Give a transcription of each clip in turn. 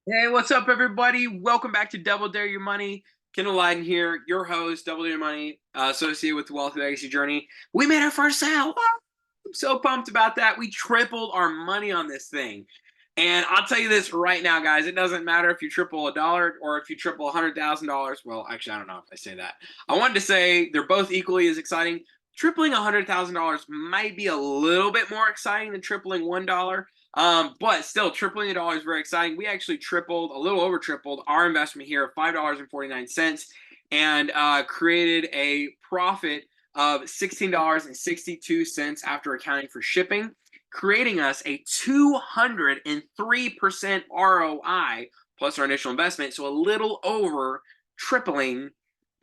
Hey, what's up, everybody? Welcome back to Double Dare Your Money. Kendall Liden here, your host, Double Dare Your Money, associated with the Wealthy Legacy Journey. We made our first sale. I'm so pumped about that. We tripled our money on this thing. And I'll tell you this right now, guys. It doesn't matter if you triple a dollar or if you triple $100,000. Well, actually, I don't know if I say that. I wanted to say they're both equally as exciting. Tripling $100,000 might be a little bit more exciting than tripling $1. But still, tripling the dollar is very exciting. We actually tripled, a little over tripled, our investment here of $5.49 and created a profit of $16.62 after accounting for shipping, creating us a 203% ROI plus our initial investment. So a little over tripling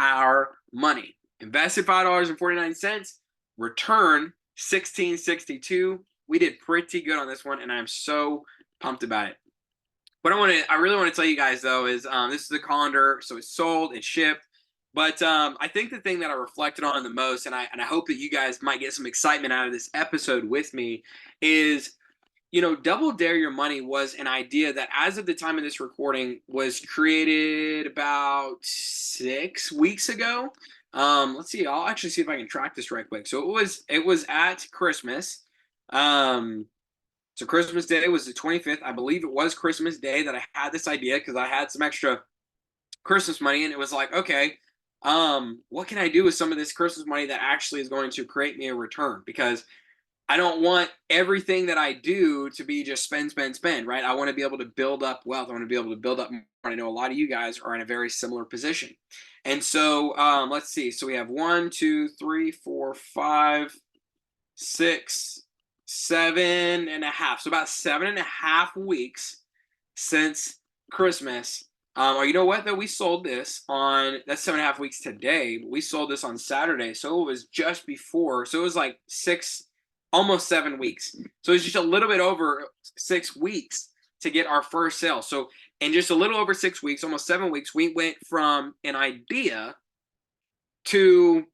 our money. Invested $5.49, return 16.62. We did pretty good on this one, and I'm so pumped about it. What I really want to tell you guys though is this is the colander, so it's sold, it's shipped. But I think the thing that I reflected on the most, and I hope that you guys might get some excitement out of this episode with me, is Double Dare Your Money was an idea that, as of the time of this recording, was created about 6 weeks ago. Let's see. I'll actually see if I can track this right quick. So it was at Christmas. Um, so Christmas Day was the 25th. I believe it was Christmas Day that I had this idea because I had some extra Christmas money, and it was like, okay, what can I do with some of this Christmas money that actually is going to create me a return? Because I don't want everything that I do to be just spend, spend, spend, right? I want to be able to build up wealth. I want to be able to build up more. I know a lot of you guys are in a very similar position. And so let's see. So we have 1, 2, 3, 4, 5, 6, 7.5. So about 7.5 weeks since Christmas. Or you know what? Though we sold this on, that's 7.5 weeks today, but we sold this on Saturday. So it was just before. So it was like almost 7 weeks. So it's just a little bit over 6 weeks to get our first sale. So in just a little over 6 weeks, almost 7 weeks, we went from an idea to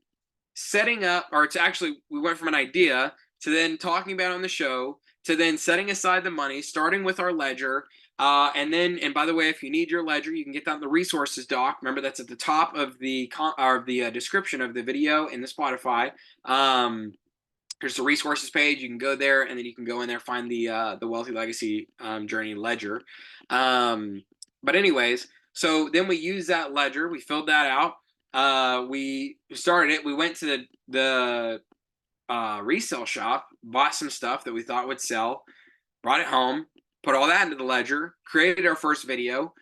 setting up, or to actually, we went from an idea to then talking about it on the show, to then setting aside the money, starting with our ledger. And by the way, if you need your ledger, you can get that in the resources doc. Remember, that's at the top of the description of the video in the Spotify. There's the resources page. You can go there, and then you can go in there, find the Wealthy Legacy Journey ledger. But anyways, so then we used that ledger. We filled that out. We started it. We went to the resale shop, bought some stuff that we thought would sell, brought it home, put all that into the ledger, created our first video,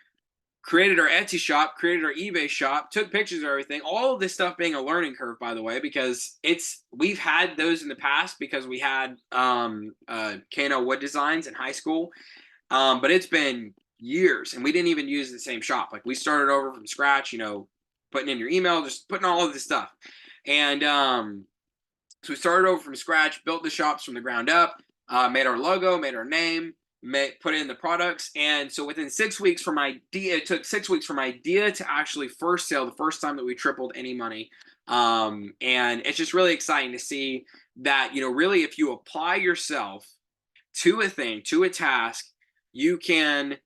created our Etsy shop, created our eBay shop, took pictures of everything. All of this stuff being a learning curve, by the way, because we've had those in the past because we had Kano wood designs in high school, but it's been years, and we didn't even use the same shop. Like, we started over from scratch, putting in your email, just putting all of this stuff. And so we started over from scratch, built the shops from the ground up, made our logo, made our name, put in the products. And so within 6 weeks from idea, it took 6 weeks from idea to actually first sale, the first time that we tripled any money. And it's just really exciting to see that, really, if you apply yourself to a thing, to a task, you can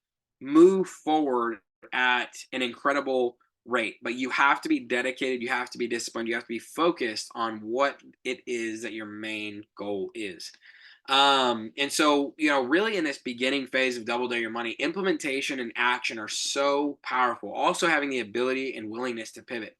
move forward at an incredible rate. But you have to be dedicated, you have to be disciplined, you have to be focused on what it is that your main goal is. And so, really, in this beginning phase of Double Dare Your Money, implementation and action are so powerful. Also having the ability and willingness to pivot.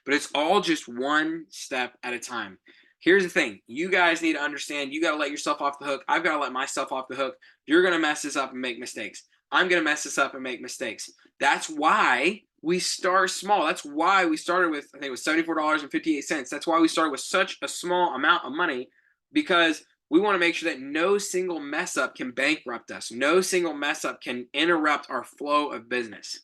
But it's all just one step at a time. Here's the thing. You guys need to understand, you got to let yourself off the hook. I've got to let myself off the hook. You're going to mess this up and make mistakes. I'm going to mess this up and make mistakes. That's why we start small. That's why we started with, I think it was $74.58. That's why we started with such a small amount of money, because we want to make sure that no single mess up can bankrupt us. No single mess up can interrupt our flow of business.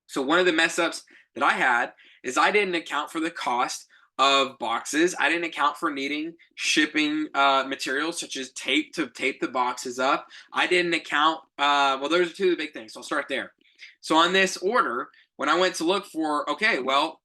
So one of the mess ups that I had is I didn't account for the cost of boxes. I didn't account for needing shipping materials such as tape to tape the boxes up. I didn't account, well, those are two of the big things. So I'll start there. So on this order, when I went to look for, okay, well,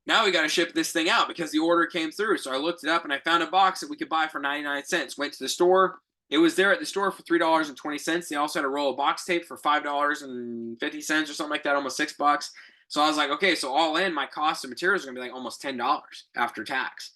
now we got to ship this thing out because the order came through. So I looked it up and I found a box that we could buy for 99 cents. Went to the store, It was there at the store for $3.20. They also had a roll of box tape for $5.50 or something like that, almost $6. So I was like, okay, so all in, my cost of materials are gonna be like almost $10 after tax.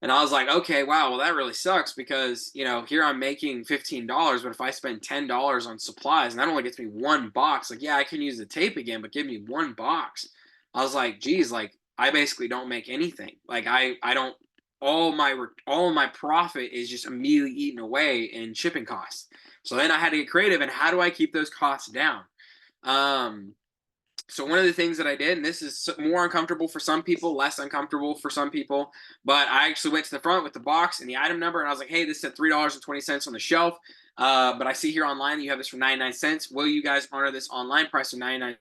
And I was like, okay, wow, well, that really sucks because, here I'm making $15, but if I spend $10 on supplies and that only gets me one box, like, yeah, I can use the tape again, but give me one box. I was like, geez, like, I basically don't make anything. Like, I don't, all my profit is just immediately eaten away in shipping costs. So then I had to get creative and how do I keep those costs down? Um, so one of the things that I did, and this is more uncomfortable for some people, less uncomfortable for some people, but I actually went to the front with the box and the item number, and I was like, "Hey, this is at $3.20 on the shelf, but I see here online that you have this for 99¢. Will you guys honor this online price of 99¢?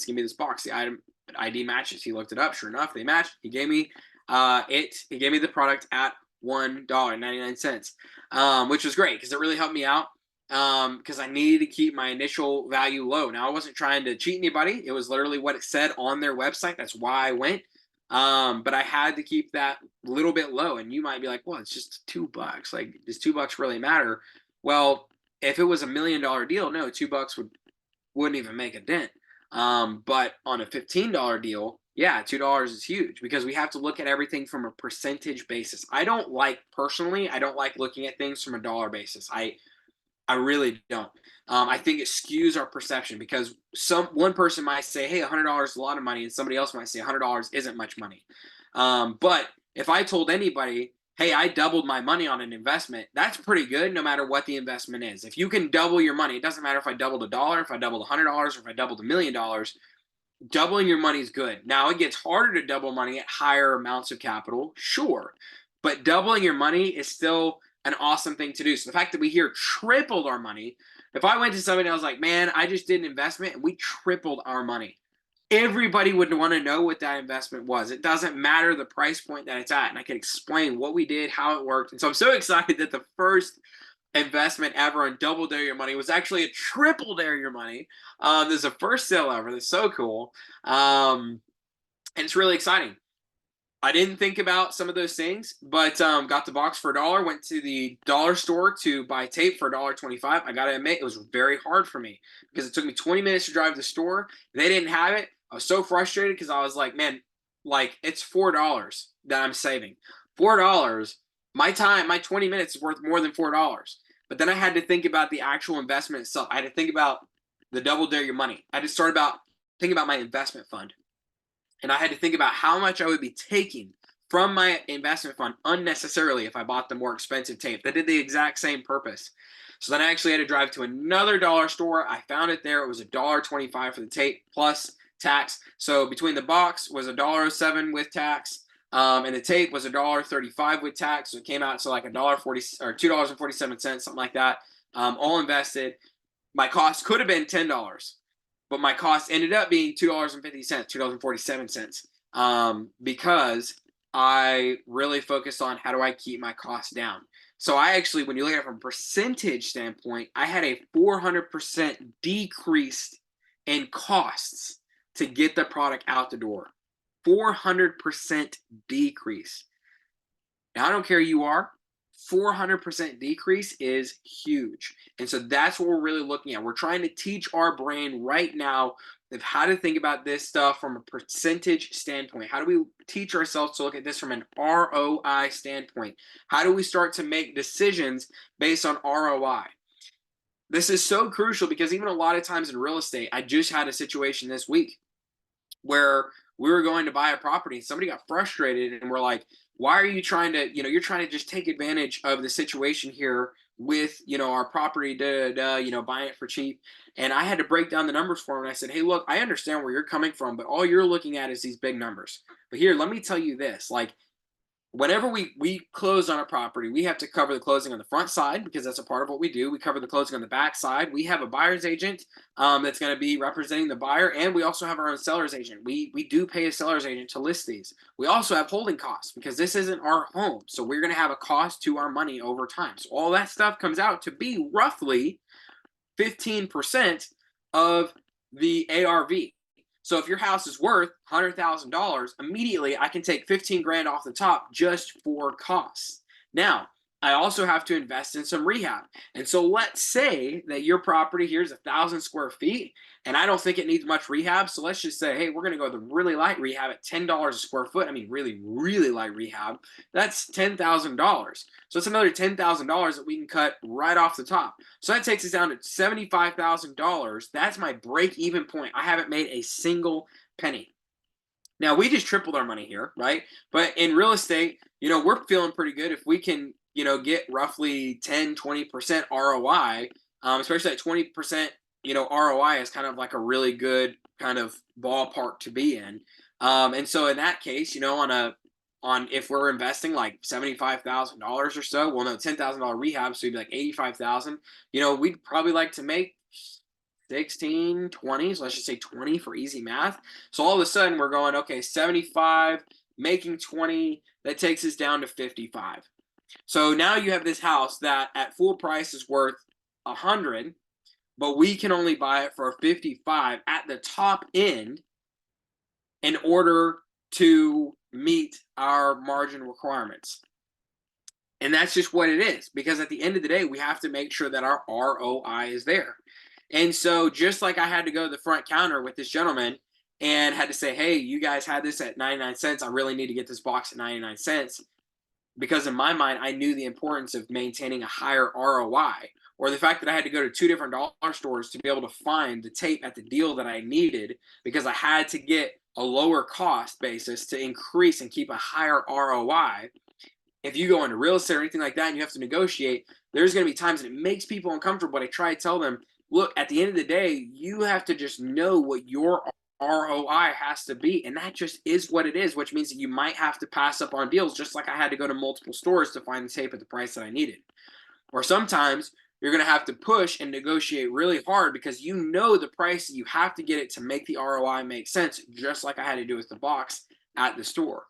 Give me this box. The item ID matches." He looked it up. Sure enough, they matched. He gave me He gave me the product at $1.99, which was great because it really helped me out because I needed to keep my initial value low. Now, I wasn't trying to cheat anybody. It was literally what it said on their website. That's why I went. But I had to keep that little bit low. And you might be like, well, it's just $2. Like, does $2 really matter? Well, if it was $1 million deal, no, $2 wouldn't even make a dent. But on a $15 deal, yeah, $2 is huge because we have to look at everything from a percentage basis. Personally, I don't like looking at things from a dollar basis. I really don't. I think it skews our perception because one person might say, "Hey, $100 is a lot of money," and somebody else might say $100 isn't much money. But if I told anybody, "Hey, I doubled my money on an investment," that's pretty good, no matter what the investment is. If you can double your money, it doesn't matter if I doubled a dollar, if I doubled $100, or if I doubled $1 million. Doubling your money is good. Now it gets harder to double money at higher amounts of capital, sure, but doubling your money is still an awesome thing to do. So the fact that we here tripled our money, if I went to somebody and I was like, man, I just did an investment and we tripled our money, everybody would want to know what that investment was. It doesn't matter the price point that it's at. And I can explain what we did, how it worked. And so I'm so excited that the first investment ever on Double Dare Your Money was actually a Triple Dare Your Money. This is the first sale ever. That's so cool. And it's really exciting. I didn't think about some of those things, but got the box for $1. Went to the dollar store to buy tape for $1.25. I gotta admit, it was very hard for me because it took me 20 minutes to drive to the store. They didn't have it. I was so frustrated because I was like, man, like it's $4 that I'm saving. $4. My time, my 20 minutes is worth more than $4. But then I had to think about the actual investment itself. I had to think about the Double Dare Your Money. I had to think about my investment fund. And I had to think about how much I would be taking from my investment fund unnecessarily if I bought the more expensive tape that did the exact same purpose. So then I actually had to drive to another dollar store. I found it there. It was $1.25 for the tape plus tax. So between the box was $1.07 with tax, and the tape was $1.35 with tax. So it came out to like $1.40 or $2.47, something like that. All invested. My cost could have been $10. But my cost ended up being $2.50, $2.47, because I really focused on how do I keep my costs down. So I actually, when you look at it from a percentage standpoint, I had a 400% decrease in costs to get the product out the door. 400% decrease. Now, I don't care who you are. 400% decrease is huge. And so that's what we're really looking at. We're trying to teach our brain right now of how to think about this stuff from a percentage standpoint. How do we teach ourselves to look at this from an ROI standpoint? How do we start to make decisions based on ROI? This is so crucial because even a lot of times in real estate, I just had a situation this week where we were going to buy a property. Somebody got frustrated and we're like, why are you trying to, you're trying to just take advantage of the situation here with, our property, buying it for cheap. And I had to break down the numbers for him. And I said, hey, look, I understand where you're coming from, but all you're looking at is these big numbers. But here, let me tell you this, like, whenever we close on a property, we have to cover the closing on the front side because that's a part of what we do. We cover the closing on the back side. We have a buyer's agent that's going to be representing the buyer, and we also have our own seller's agent. We do pay a seller's agent to list these. We also have holding costs because this isn't our home, so we're going to have a cost to our money over time. So all that stuff comes out to be roughly 15% of the ARV. So if your house is worth $100,000, immediately I can take 15 grand off the top just for costs. Now, I also have to invest in some rehab. And so let's say that your property here is 1,000 square feet and I don't think it needs much rehab. So let's just say, hey, we're going to go the really light rehab at $10 a square foot. I mean, really, really light rehab. That's $10,000. So it's another $10,000 that we can cut right off the top. So that takes us down to $75,000. That's my break even point. I haven't made a single penny. Now we just tripled our money here, right? But in real estate, we're feeling pretty good if we can, get roughly 10, 20% ROI, especially at 20%, ROI is kind of like a really good kind of ballpark to be in. And so in that case, on if we're investing like $75,000 or so, well, no, $10,000 rehab, so you'd be like 85,000. We'd probably like to make 16, 20. So let's just say 20 for easy math. So all of a sudden we're going, okay, 75, making 20, that takes us down to 55. So now you have this house that at full price is worth 100, but we can only buy it for 55 at the top end in order to meet our margin requirements. And that's just what it is, because at the end of the day, we have to make sure that our ROI is there. And so just like I had to go to the front counter with this gentleman and had to say, hey, you guys had this at 99 cents. I really need to get this box at 99 cents. Because in my mind, I knew the importance of maintaining a higher ROI, or the fact that I had to go to two different dollar stores to be able to find the tape at the deal that I needed, because I had to get a lower cost basis to increase and keep a higher ROI. If you go into real estate or anything like that and you have to negotiate, there's going to be times that it makes people uncomfortable. But I try to tell them, look, at the end of the day, you have to just know what your ROI has to be. And that just is what it is, which means that you might have to pass up on deals, just like I had to go to multiple stores to find the tape at the price that I needed. Or sometimes you're going to have to push and negotiate really hard because you know the price, you have to get it to make the ROI make sense, just like I had to do with the box at the store.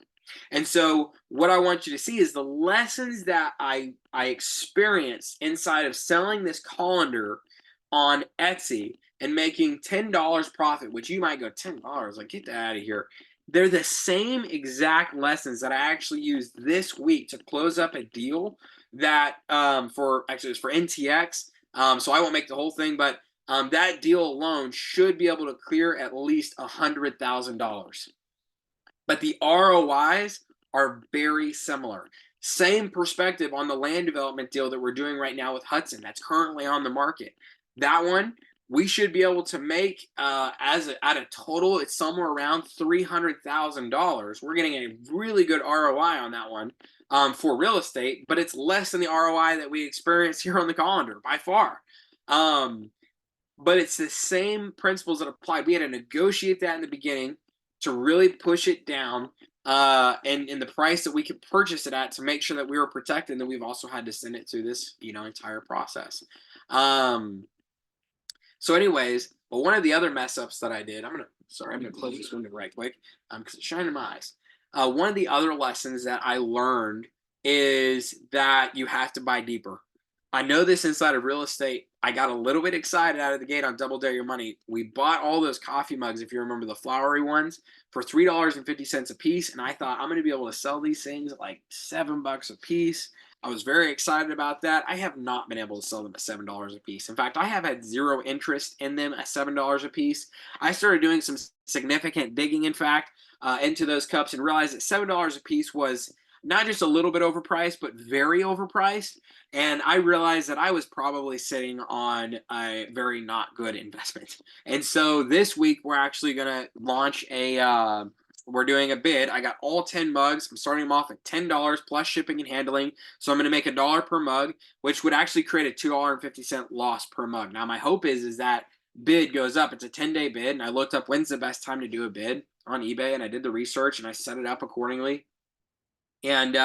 And so what I want you to see is the lessons that I experienced inside of selling this colander on Etsy and making $10 profit, which you might go, $10, like, get that out of here. They're the same exact lessons that I actually used this week to close up a deal that it's for NTX. So I won't make the whole thing, but that deal alone should be able to clear at least $100,000. But the ROIs are very similar. Same perspective on the land development deal that we're doing right now with Hudson that's currently on the market. That one, we should be able to make at a total, it's somewhere around $300,000. We're getting a really good ROI on that one for real estate, but it's less than the ROI that we experience here on the colander by far. But it's the same principles that apply. We had to negotiate that in the beginning to really push it down and in the price that we could purchase it at to make sure that we were protected. And then we've also had to send it through this, entire process. So anyways, but one of the other mess ups that I did, I'm gonna close this window right quick because it's shining in my eyes. One of the other lessons that I learned is that you have to buy deeper. I know this inside of real estate. I got a little bit excited out of the gate on Double Dare Your Money. We bought all those coffee mugs, if you remember the flowery ones, for $3.50 a piece. And I thought I'm going to be able to sell these things at like $7 a piece. I was very excited about that. I have not been able to sell them at $7 a piece. In fact, I have had zero interest in them at $7 a piece. I started doing some significant digging, in fact, into those cups and realized that $7 a piece was not just a little bit overpriced, but very overpriced. And I realized that I was probably sitting on a very not good investment. And so this week we're actually going to launch we're doing a bid. I got all 10 mugs. I'm starting them off at $10 plus shipping and handling. So I'm going to make $1 per mug, which would actually create a $2.50 loss per mug. Now my hope is that bid goes up. It's a 10-day bid. And I looked up when's the best time to do a bid on eBay, and I did the research and I set it up accordingly. And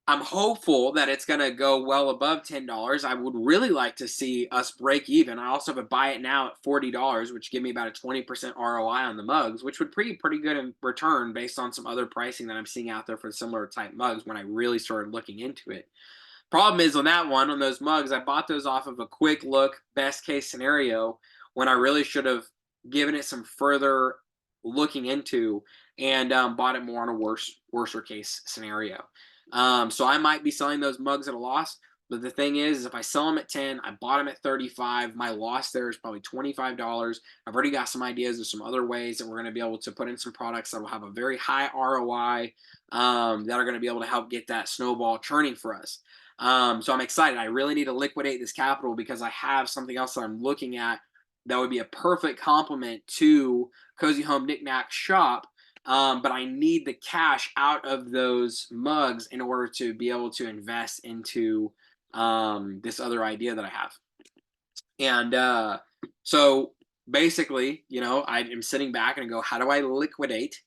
I'm hopeful that it's going to go well above $10. I would really like to see us break even. I also have a buy it now at $40, which give me about a 20% ROI on the mugs, which would be pretty good in return based on some other pricing that I'm seeing out there for similar type mugs when I really started looking into it. Problem is on that one, on those mugs, I bought those off of a quick look, best case scenario, when I really should have given it some further looking into and bought it more on a worser case scenario. So I might be selling those mugs at a loss. But the thing is if I sell them at 10, I bought them at 35, my loss there is probably $25. I've already got some ideas of some other ways that we're going to be able to put in some products that will have a very high ROI, that are going to be able to help get that snowball churning for us. So I'm excited. I really need to liquidate this capital because I have something else that I'm looking at that would be a perfect complement to Cozy Home Knickknack Shop, but I need the cash out of those mugs in order to be able to invest into this other idea that I have. And so basically, I am sitting back and go, how do I liquidate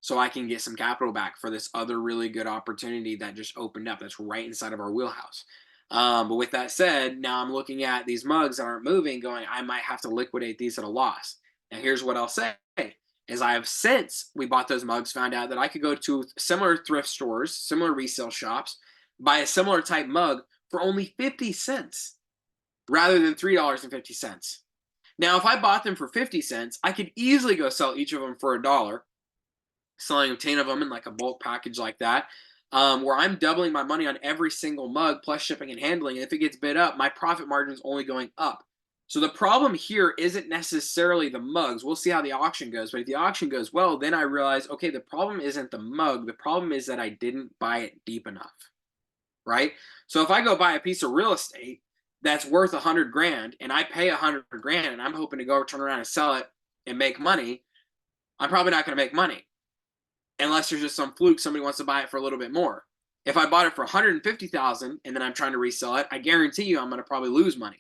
so I can get some capital back for this other really good opportunity that just opened up that's right inside of our wheelhouse? But with that said, now I'm looking at these mugs that aren't moving, going, I might have to liquidate these at a loss. Now, here's what I'll say is I have since we bought those mugs found out that I could go to similar thrift stores, similar resale shops, buy a similar type mug for only 50 cents rather than $3.50. Now, if I bought them for 50 cents, I could easily go sell each of them for $1, selling 10 of them in like a bulk package like that, where I'm doubling my money on every single mug plus shipping and handling. And if it gets bid up, my profit margin is only going up. So the problem here isn't necessarily the mugs. We'll see how the auction goes. But if the auction goes well, then I realize, okay, the problem isn't the mug. The problem is that I didn't buy it deep enough, right? So if I go buy a piece of real estate that's worth 100 grand and I pay 100 grand and I'm hoping to go turn around and sell it and make money, I'm probably not going to make money unless there's just some fluke somebody wants to buy it for a little bit more. If I bought it for 150,000 and then I'm trying to resell it, I guarantee you I'm going to probably lose money.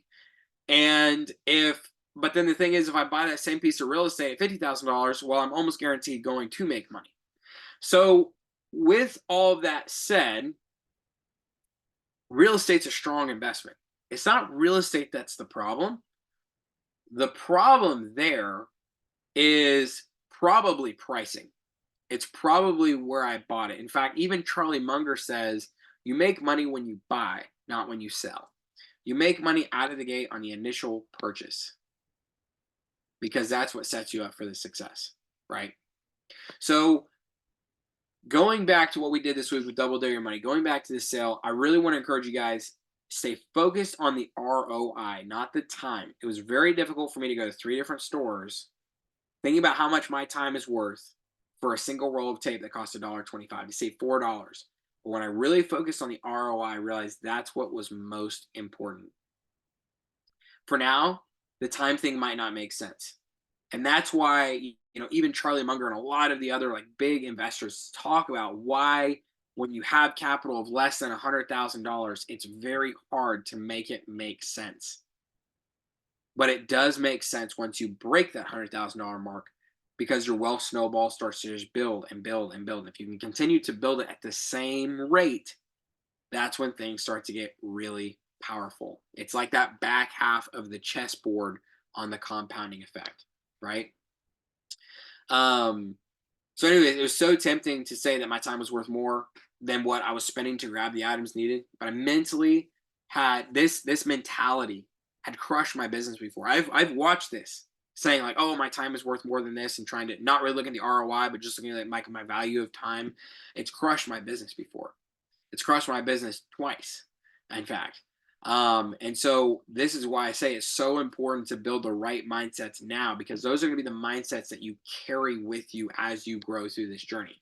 But then the thing is, if I buy that same piece of real estate at $50,000, well, I'm almost guaranteed going to make money. So with all of that said, real estate's a strong investment. It's not real estate that's the problem. The problem there is probably pricing. It's probably where I bought it. In fact, even Charlie Munger says you make money when you buy, not when you sell. You make money out of the gate on the initial purchase because that's what sets you up for the success, right? So going back to what we did this week with Double Dare Your Money, going back to the sale, I really want to encourage you guys, stay focused on the ROI, not the time. It was very difficult for me to go to 3 different stores thinking about how much my time is worth for a single roll of tape that costs $1.25 to save $4. But when I really focused on the ROI, I realized that's what was most important. For now, the time thing might not make sense. And that's why, even Charlie Munger and a lot of the other like big investors talk about why when you have capital of less than $100,000, it's very hard to make it make sense. But it does make sense once you break that $100,000 mark because your wealth snowball starts to just build and build and build. If you can continue to build it at the same rate, that's when things start to get really powerful. It's like that back half of the chessboard on the compounding effect, right? So anyway, it was so tempting to say that my time was worth more than what I was spending to grab the items needed. But I mentally had this mentality had crushed my business before. I've watched this saying like, oh, my time is worth more than this, and trying to not really look at the ROI, but just looking at my value of time. It's crushed my business before. It's crushed my business twice, in fact. And so this is why I say it's so important to build the right mindsets now, because those are going to be the mindsets that you carry with you as you grow through this journey.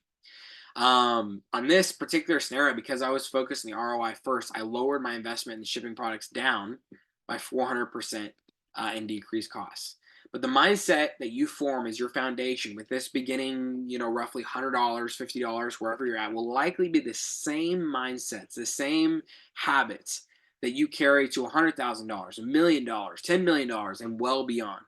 On this particular scenario, because I was focused on the ROI first, I lowered my investment in the shipping products down by 400% in decreased costs. But the mindset that you form as your foundation with this beginning, roughly $100, $50, wherever you're at, will likely be the same mindsets, the same habits that you carry to $100,000, $1 million, $10 million, and well beyond.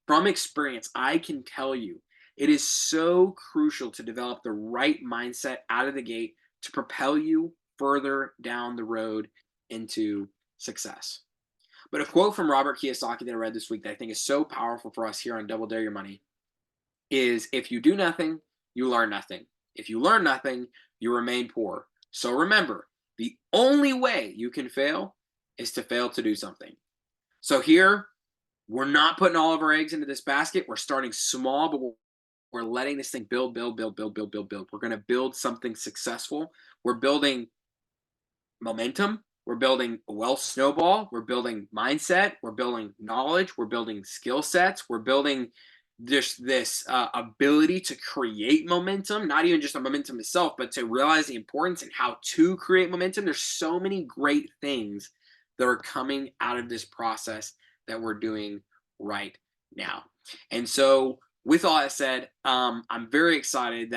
From experience, I can tell you it is so crucial to develop the right mindset out of the gate to propel you further down the road into success. But a quote from Robert Kiyosaki that I read this week that I think is so powerful for us here on Double Dare Your Money is, if you do nothing, you learn nothing. If you learn nothing, you remain poor. So remember, the only way you can fail is to fail to do something. So here, we're not putting all of our eggs into this basket. We're starting small, but we're letting this thing build, build, build, build, build, build, build. We're going to build something successful. We're building momentum. We're building a wealth snowball. We're building mindset. We're building knowledge. We're building skill sets. We're building this ability to create momentum, not even just the momentum itself, but to realize the importance and how to create momentum. There's so many great things that are coming out of this process that we're doing right now. And so, with all that said, I'm very excited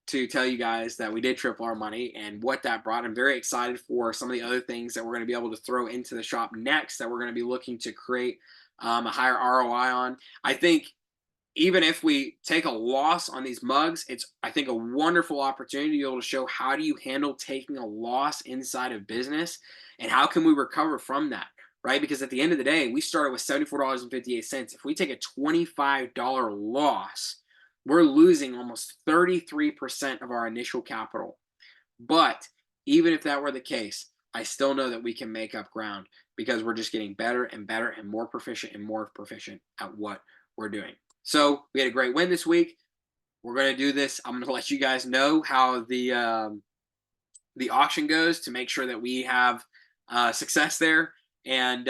to tell you guys that we did triple our money and what that brought. I'm very excited for some of the other things that we're going to be able to throw into the shop next that we're going to be looking to create a higher ROI on. I think even if we take a loss on these mugs, it's, I think, a wonderful opportunity to be able to show how do you handle taking a loss inside of business and how can we recover from that, right? Because at the end of the day, we started with $74.58. If we take a $25 loss, we're losing almost 33% of our initial capital. But even if that were the case, I still know that we can make up ground because we're just getting better and better and more proficient at what we're doing. So we had a great win this week. We're going to do this. I'm going to let you guys know how the auction goes to make sure that we have success there, and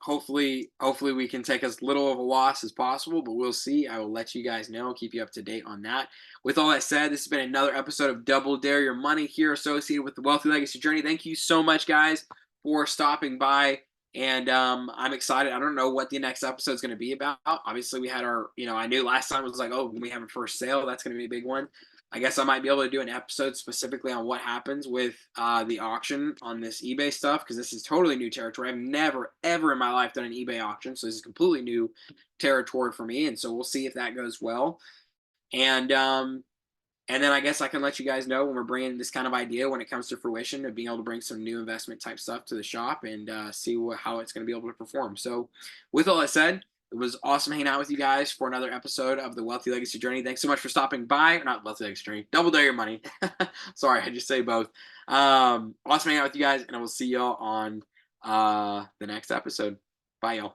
hopefully we can take as little of a loss as possible. But we'll see. I will let you guys know. Keep you up to date on that. With all that said, this has been another episode of Double Dare Your Money here, associated with the Wealthy Legacy Journey. Thank you so much, guys, for stopping by. And I'm excited. I don't know what the next episode is going to be about. Obviously, we had our, I knew last time was like, oh, when we have a first sale, that's going to be a big one. I guess I might be able to do an episode specifically on what happens with the auction on this eBay stuff, because this is totally new territory. I've never, ever in my life done an eBay auction, so this is completely new territory for me, and so we'll see if that goes well. And then I guess I can let you guys know when we're bringing this kind of idea when it comes to fruition of being able to bring some new investment type stuff to the shop and see how it's going to be able to perform. So with all that said, it was awesome hanging out with you guys for another episode of the Wealthy Legacy Journey. Thanks so much for stopping by. Not Wealthy Legacy Journey, Double Dare Your Money. Sorry, I just say both. Awesome hanging out with you guys, and I will see y'all on the next episode. Bye, y'all.